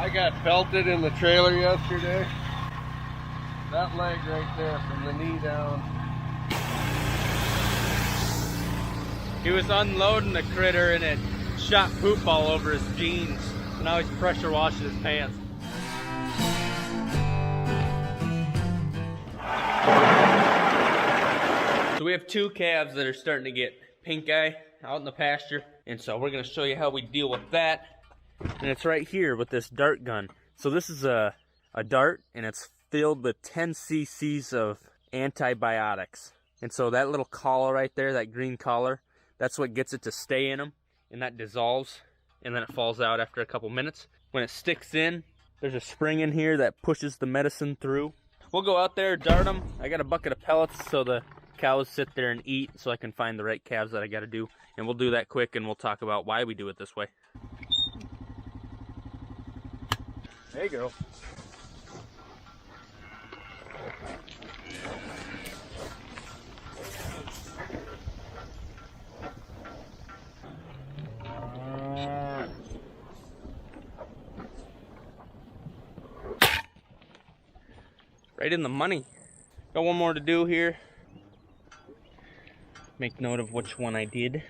I got pelted in the trailer yesterday. That leg right there from the knee down. He was unloading the critter and it shot poop all over his jeans. So now he's pressure washing his pants. So we have two calves that are starting to get pink eye out in the pasture. And so we're gonna show you how we deal with that. And it's right here with this dart gun. So this is a dart and it's filled with 10 cc's of antibiotics. And so that little collar right there, that green collar, that's what gets it to stay in them. And that dissolves and then it falls out after a couple minutes. When it sticks in, there's a spring in here that pushes the medicine through. We'll go out there, dart them. I got a bucket of pellets so the cows sit there and eat so I can find the right calves that I gotta do. And we'll do that quick and we'll talk about why we do it this way. There you go. Right in the money. Got one more to do here. Make note of which one I did.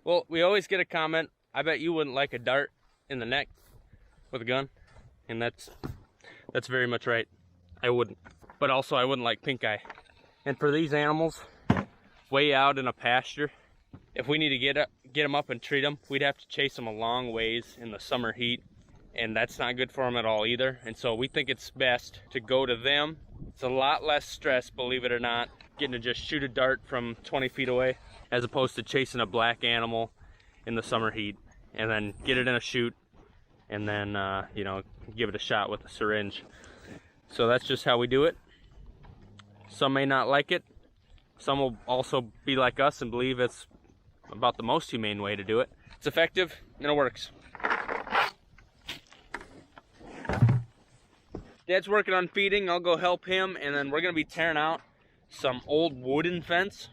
Well, we always get a comment, I bet you wouldn't like a dart in the neck with a gun. And that's very much right. I wouldn't. But also I wouldn't like pink eye. And for these animals, way out in a pasture, if we need to get them up and treat them, we'd have to chase them a long ways in the summer heat. And that's not good for them at all either. And so we think it's best to go to them. It's a lot less stress, believe it or not, getting to just shoot a dart from 20 feet away, as opposed to chasing a black animal in the summer heat and then get it in a chute and then you know, give it a shot with a syringe. So that's just how we do it. Some may not like it. Some will also be like us and believe it's about the most humane way to do it. It's effective and it works. Dad's working on feeding. I'll go help him, and then we're gonna be tearing out some old wooden fence,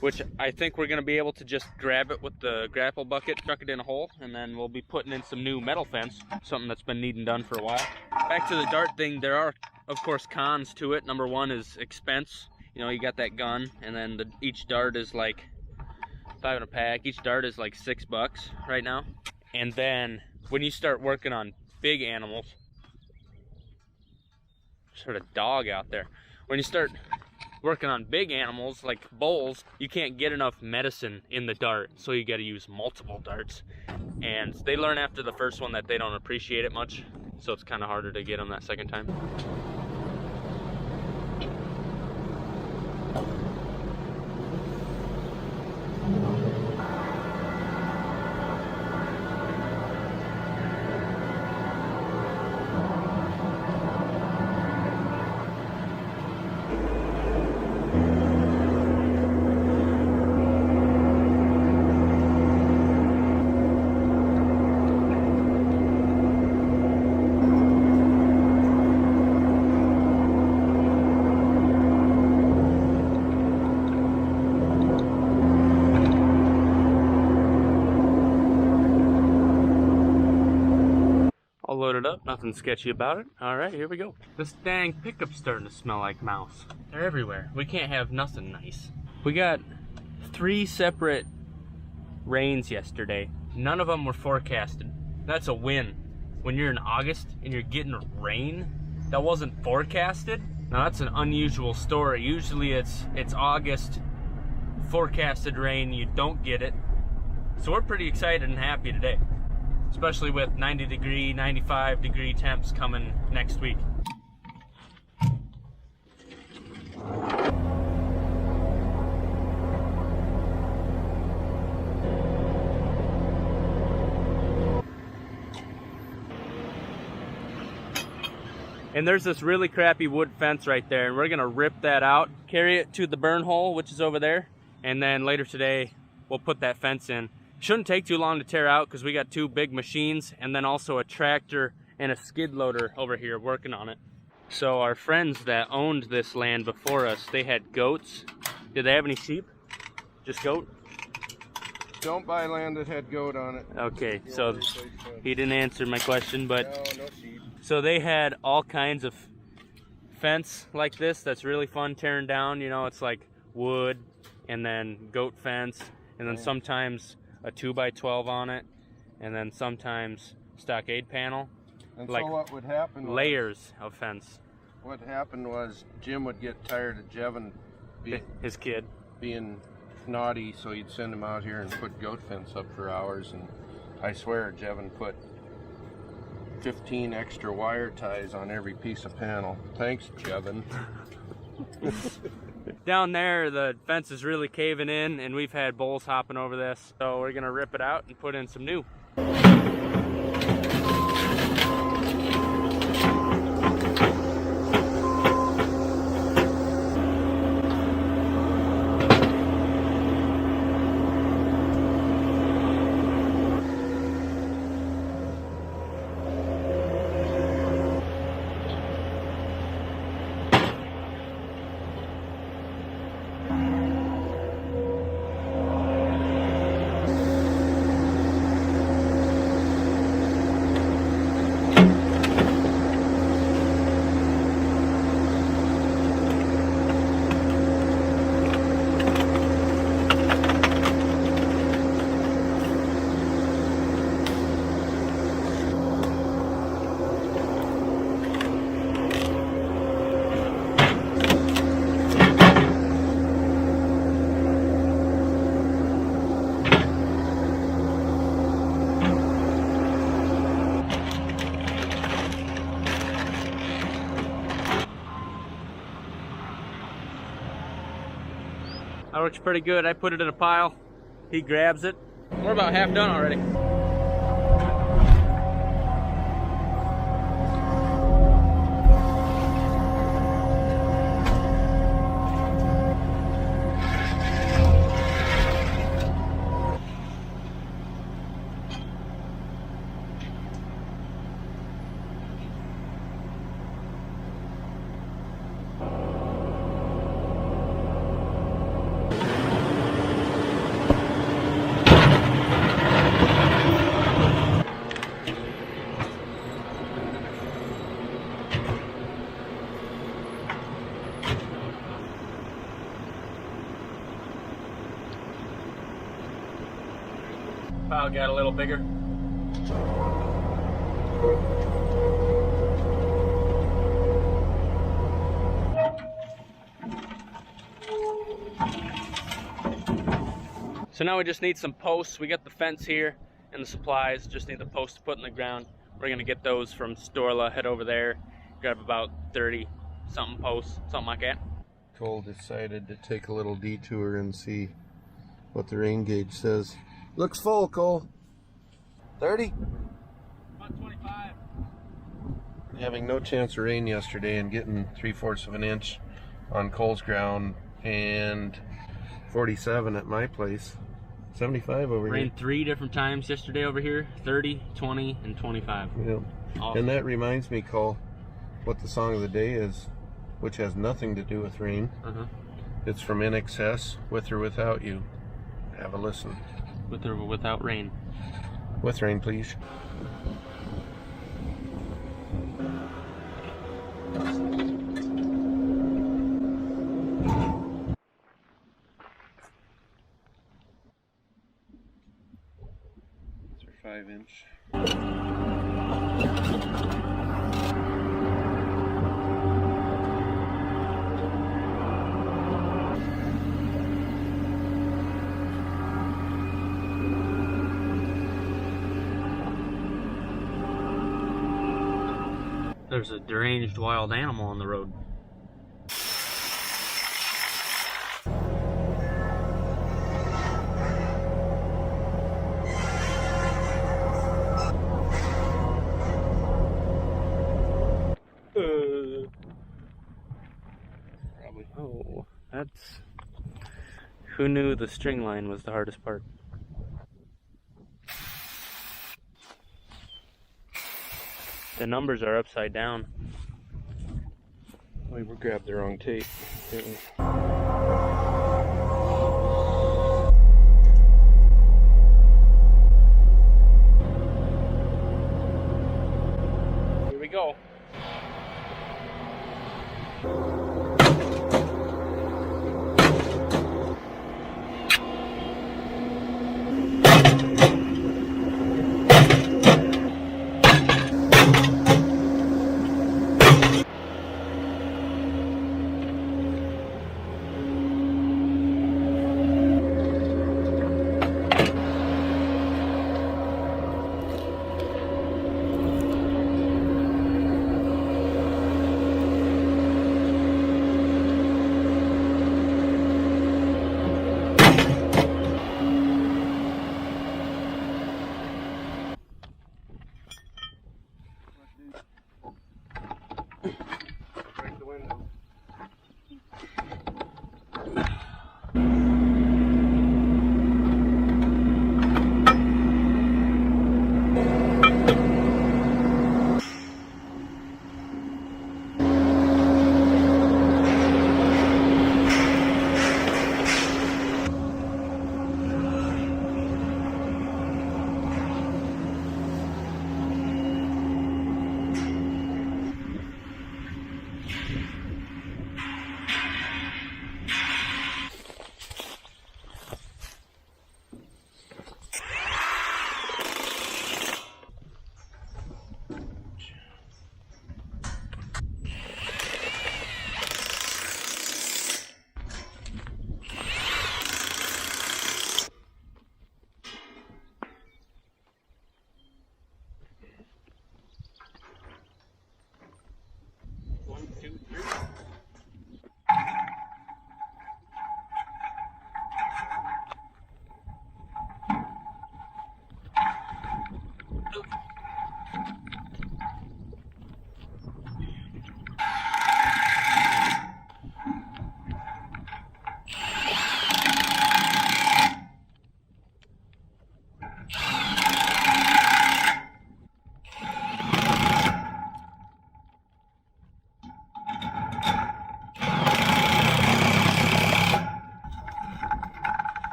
which I think we're gonna be able to just grab it with the grapple bucket, chuck it in a hole, and then we'll be putting in some new metal fence, something that's been needing done for a while. Back to the dart thing, there are, of course, cons to it. Number one is expense. You know, you got that gun, and then each dart is like 5 in a pack. Each dart is like $6 right now. And then when you start working on big animals, sort of dog out there. When you start working on big animals like bulls, you can't get enough medicine in the dart, so you got to use multiple darts. And they learn after the first one that they don't appreciate it much, so it's kind of harder to get them that second time. All loaded up, nothing sketchy about it. All right, here we go. This dang pickup's starting to smell like mouse. They're everywhere. We can't have nothing nice. We got 3 separate rains yesterday. None of them were forecasted. That's a win. When you're in August and you're getting rain that wasn't forecasted, now that's an unusual story. Usually it's August, forecasted rain, you don't get it. So we're pretty excited and happy today, especially with 90 degree, 95 degree temps coming next week. And there's this really crappy wood fence right there, and we're gonna rip that out, carry it to the burn hole, which is over there, and then later today we'll put that fence in. Shouldn't take too long to tear out because we got 2 big machines and then also a tractor and a skid loader over here working on it. So our friends that owned this land before us, they had goats. Did they have any sheep? Just goat? Don't buy land that had goat on it. Okay, so he didn't answer my question, but No sheep. so they had all kinds of fence like this that's really fun tearing down. You know, it's like wood and then goat fence, and then sometimes a 2x12 on it, and then sometimes stockade panel. And like so what would happen was, layers of fence. what happened was Jim would get tired of Jevin His kid. being naughty, so he'd send him out here and put goat fence up for hours, and I swear Jevin put 15 extra wire ties on every piece of panel. Thanks, Jevin. Down there, the fence is really caving in, and we've had bulls hopping over this, so we're gonna rip it out and put in some new. That works pretty good. I put it in a pile. He grabs it. We're about half done already. Pile got a little bigger. So now we just need some posts. We got the fence here and the supplies. Just need the posts to put in the ground. We're gonna get those from Storla, head over there, grab about 30 something posts, something like that. Cole decided to take a little detour and see what the rain gauge says. Looks full, Cole. 30? About 25. Having no chance of rain yesterday and getting 3/4 of an inch on Cole's ground, and 47 at my place. 75 over here. Rained 3 different times yesterday over here, 30, 20, and 25. Yeah. Awesome. And that reminds me, Cole, what the song of the day is, which has nothing to do with rain. It's from In Excess, With or Without You. Have a listen. With or without rain. With rain, please. It's our 5-inch. There's a deranged wild animal on the road. Probably. Oh, that's Who knew the string line was the hardest part? The numbers are upside down. We grabbed the wrong tape. Here we go. Break the window.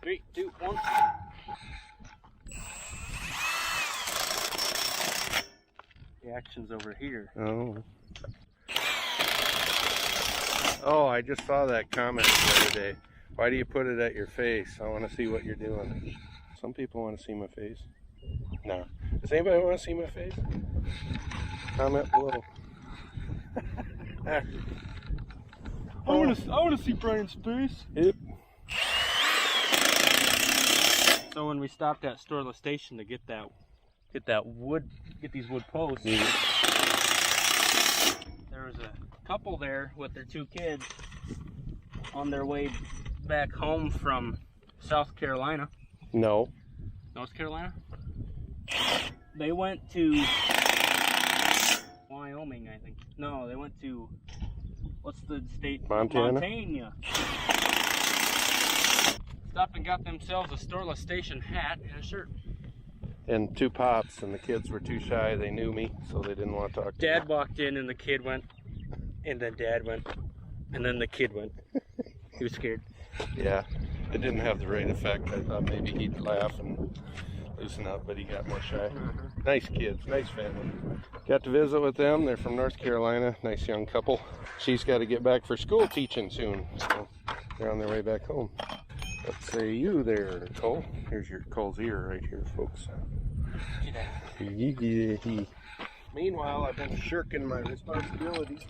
Three, two, one. The action's over here. Oh. Oh, I just saw that comment the other day. Why do you put it at your face? I want to see what you're doing. Some people want to see my face. No. Does anybody want to see my face? Comment below. I want to see Brian's face. Yep. So when we stopped at Storla Station to get these wood posts, there was a couple there with their two kids on their way back home from South Carolina. No. North Carolina? They went to Wyoming, I think. No, they went to, what's the state? Montana? Montana. Stopped and got themselves a Storla Station hat and a shirt. And two pops, and the kids were too shy. They knew me, so they didn't want to talk to me. Dad walked in and the kid went, and then Dad went, and then the kid went. He was scared. Yeah, it didn't have the right effect. I thought maybe he'd laugh and loosen up, but he got more shy. Nice kids, nice family. Got to visit with them. They're from North Carolina. Nice young couple. She's got to get back for school teaching soon, so they're on their way back home. Let's say you there, Cole. Here's your Cole's ear right here, folks. Meanwhile, I've been shirking my responsibilities.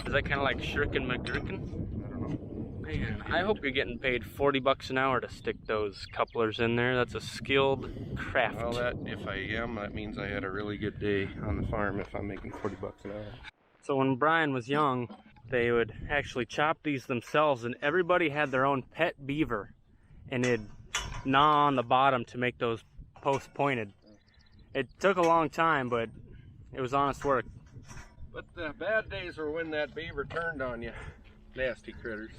Is that kind of like shirking McGurkin? I don't know. Man, I hope you're getting paid $40 an hour to stick those couplers in there. That's a skilled craft. Well, if I am, that means I had a really good day on the farm if I'm making $40 an hour. So when Brian was young, they would actually chop these themselves, and everybody had their own pet beaver, and it'd gnaw on the bottom to make those posts pointed. It took a long time, but it was honest work. But the bad days were when that beaver turned on you. Nasty critters.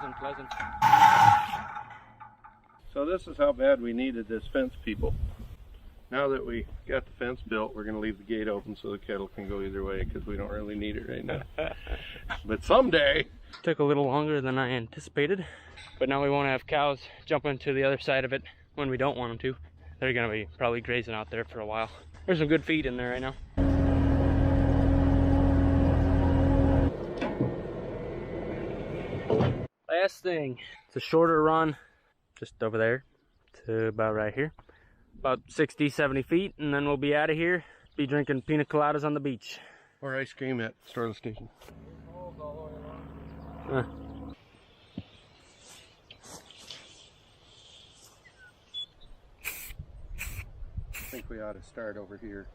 Unpleasant. So this is how bad we needed this fence, people. Now that we got the fence built, we're going to leave the gate open so the cattle can go either way because we don't really need it right now. But someday. Took a little longer than I anticipated, but now we won't have cows jumping to the other side of it when we don't want them to. They're going to be probably grazing out there for a while. There's some good feed in there right now. Last thing, it's a shorter run, just over there to about right here, about 60-70 feet, and then we'll be out of here, be drinking pina coladas on the beach. Or ice cream at Starla Station. I think we ought to start over here.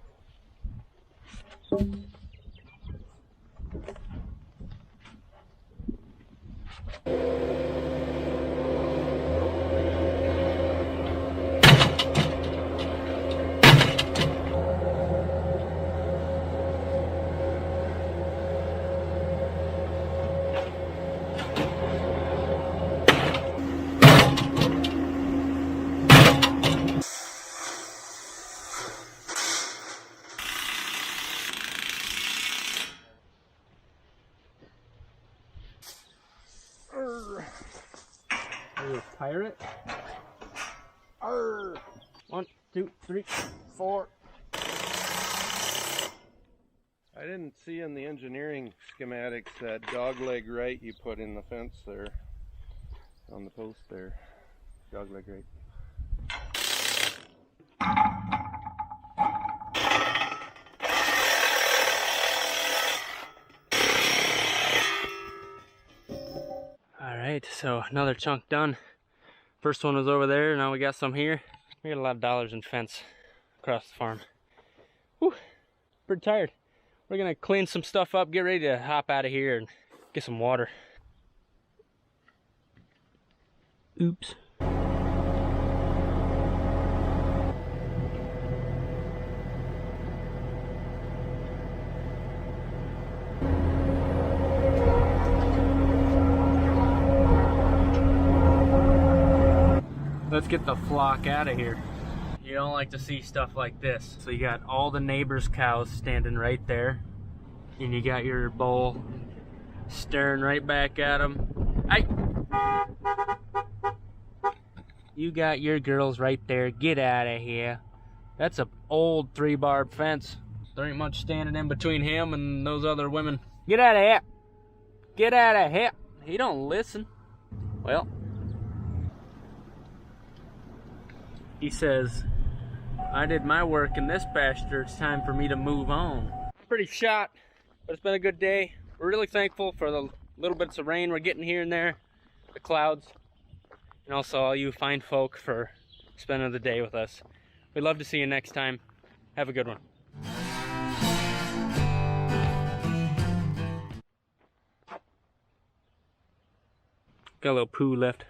Pirate. Arr. 1, 2, 3, 4. I didn't see in the engineering schematics that dog leg right you put in the fence there on the post there. Dog leg right. Alright, so another chunk done. First one was over there, now we got some here. We got a lot of dollars in fence across the farm. Whew, pretty tired. We're gonna clean some stuff up, get ready to hop out of here and get some water. Oops. Let's get the flock out of here. You don't like to see stuff like this. So you got all the neighbors' cows standing right there, and you got your bull staring right back at them. Hey! You got your girls right there. Get out of here. That's an old 3-barb fence. There ain't much standing in between him and those other women. Get out of here. Get out of here. He don't listen. Well, he says, I did my work in this pasture. It's time for me to move on. Pretty shot, but it's been a good day. We're really thankful for the little bits of rain we're getting here and there, the clouds, and also all you fine folk for spending the day with us. We'd love to see you next time. Have a good one. Got a little poo left.